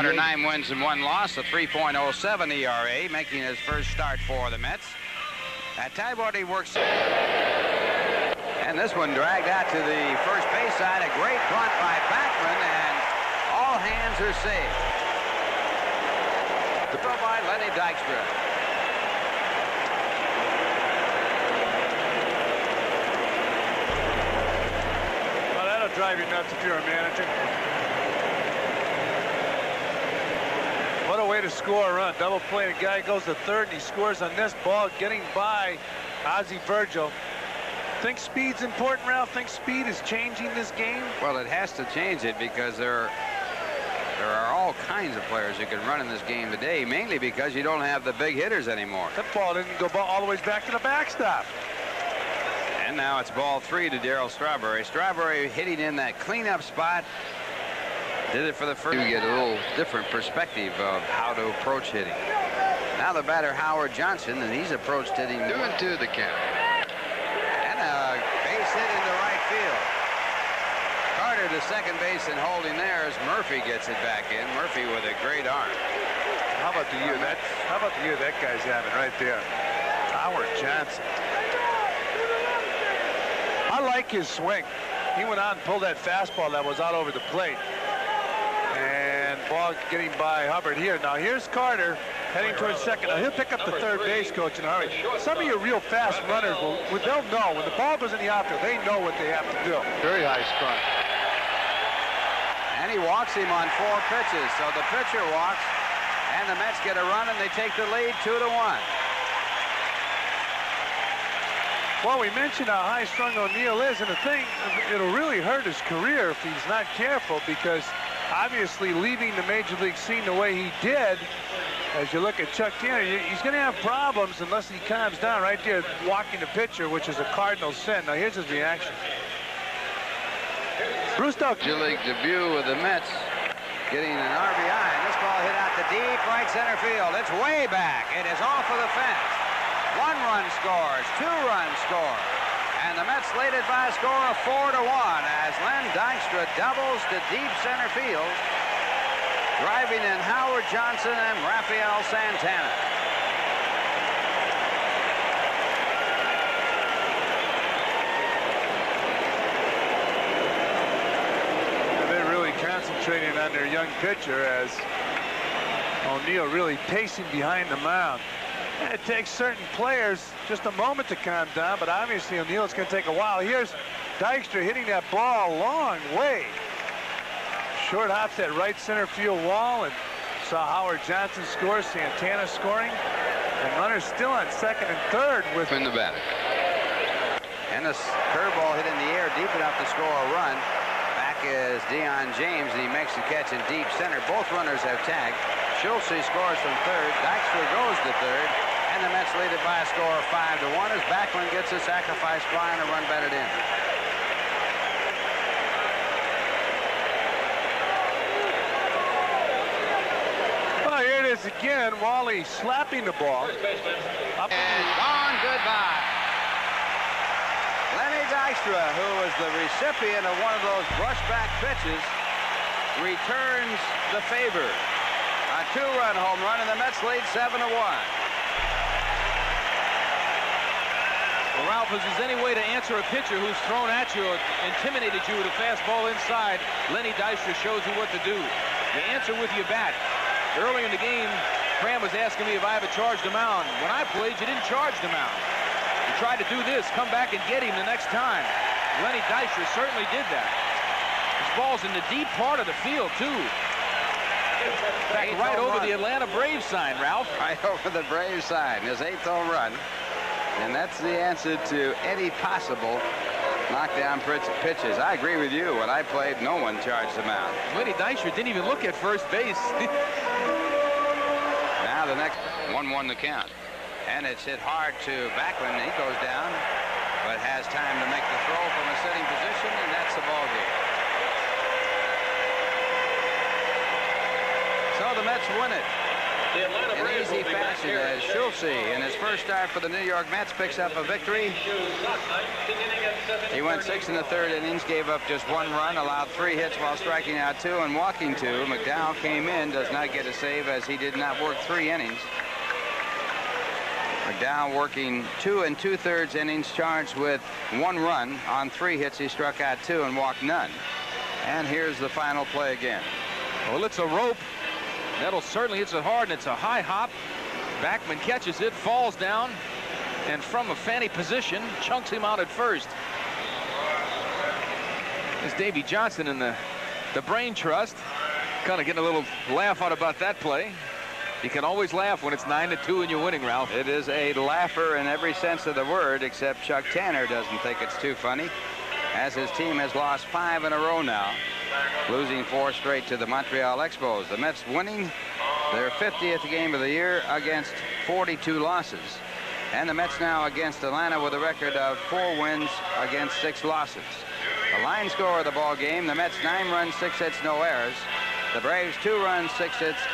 9 wins and 1 loss, a 3.07 ERA, making his first start for the Mets. At timeout, he works. And this one dragged out to the first base side. A great bunt by Backman, and all hands are saved. The throw by Lenny Dykstra. Well, that'll drive you nuts if you're a manager. What a way to score a run. Double play. The guy goes to third, and he scores on this ball, getting by Ozzie Virgil. Think speed's important, Ralph? Think speed is changing this game? Well, it has to change it because there are all kinds of players who can run in this game today, mainly because you don't have the big hitters anymore. That ball didn't go all the way back to the backstop. And now it's ball 3 to Darryl Strawberry. Strawberry hitting in that cleanup spot. Did it for the first. You get a little different perspective of how to approach hitting. Now the batter, Howard Johnson, and he's approached hitting 2-2 the count. And a base hit into right field. Carter to second base and holding there as Murphy gets it back in. Murphy with a great arm. How about the year that guy's having right there? Howard Johnson. I like his swing. He went out and pulled that fastball that was out over the plate. And ball getting by Hubbard here. Now here's Carter heading towards second. Now he'll pick up the third base coach in a hurry. Some of your real fast runners they'll know when the ball goes in the outfield, they know what they have to do. Very high strung. And he walks him on 4 pitches. So the pitcher walks, and the Mets get a run, and they take the lead 2-1. Well, we mentioned how high-strung O'Neill is, and the thing, it'll really hurt his career if he's not careful, because obviously leaving the major league scene the way he did, as you look at Chuck Tanner, he's going to have problems unless he calms down right there, walking the pitcher, which is a cardinal sin. Now here's his reaction. Major league debut with the Mets, getting an RBI, and this ball hit out to deep right center field. It's way back. It is off of the fence. 1 run scores, 2 runs score, and the Mets lead it by a score of 4-1 as Len Dykstra doubles to deep center field, driving in Howard Johnson and Rafael Santana. They're really concentrating on their young pitcher as O'Neill really pacing behind the mound. It takes certain players just a moment to calm down, but obviously O'Neill's going to take a while. Here's Dykstra hitting that ball a long way. Short hops that right center field wall, and saw Howard Johnson score, Santana scoring, and runners still on second and third with in the batter. And this curveball hit in the air deep enough to score a run. Back is Deion James, and he makes the catch in deep center. Both runners have tagged. Schultz scores from third. Dykstra goes to third. And the Mets lead it by a score of 5-1 as Backlund gets a sacrifice fly and a run batted in. Well, here it is again. Wally slapping the ball. Up and gone goodbye. Lenny Dykstra, who was the recipient of one of those brushback pitches, returns the favor. A 2-run home run, and the Mets lead 7-1. Well, Ralph, if there's any way to answer a pitcher who's thrown at you or intimidated you with a fastball inside, Lenny Dykstra shows you what to do. You answer with your bat. Early in the game, Cram was asking me if I ever charged the mound. When I played, you didn't charge the mound. You tried to do this, come back and get him the next time. Lenny Dykstra certainly did that. This ball's in the deep part of the field, too. Back right over the Atlanta Braves sign, Ralph. Right over the Braves sign, his 8th home run. And that's the answer to any possible knockdown pitches. I agree with you. When I played, no one charged the mound. Lenny Dykstra didn't even look at first base. Now the next 1-1 the count. And it's hit hard to Backlund. He goes down, but has time to make the throw from a sitting position, and that's the ball game. So the Mets win it. in easy fashion as Schultze, in his first start for the New York Mets, picks up a victory. He went 6 in the third innings, gave up just 1 run, allowed 3 hits while striking out 2 and walking 2. McDowell came in, does not get a save as he did not work 3 innings. McDowell working 2 2/3 innings, charged with 1 run on 3 hits. He struck out 2 and walked none. And here's the final play again. Well, it's a rope. Nettle certainly hits it hard, and it's a high hop. Backman catches it, falls down, and from a fanny position, chunks him out at first. There's Davy Johnson in the Brain Trust. Kind of getting a little laugh out about that play. You can always laugh when it's 9-2 and you're winning, Ralph. It is a laugher in every sense of the word, except Chuck Tanner doesn't think it's too funny, as his team has lost 5 in a row now, losing 4 straight to the Montreal Expos. The Mets winning their 50th game of the year against 42 losses. And the Mets now against Atlanta with a record of 4 wins against 6 losses. The line score of the ball game, the Mets 9 runs, 6 hits, no errors. The Braves 2 runs, 6 hits,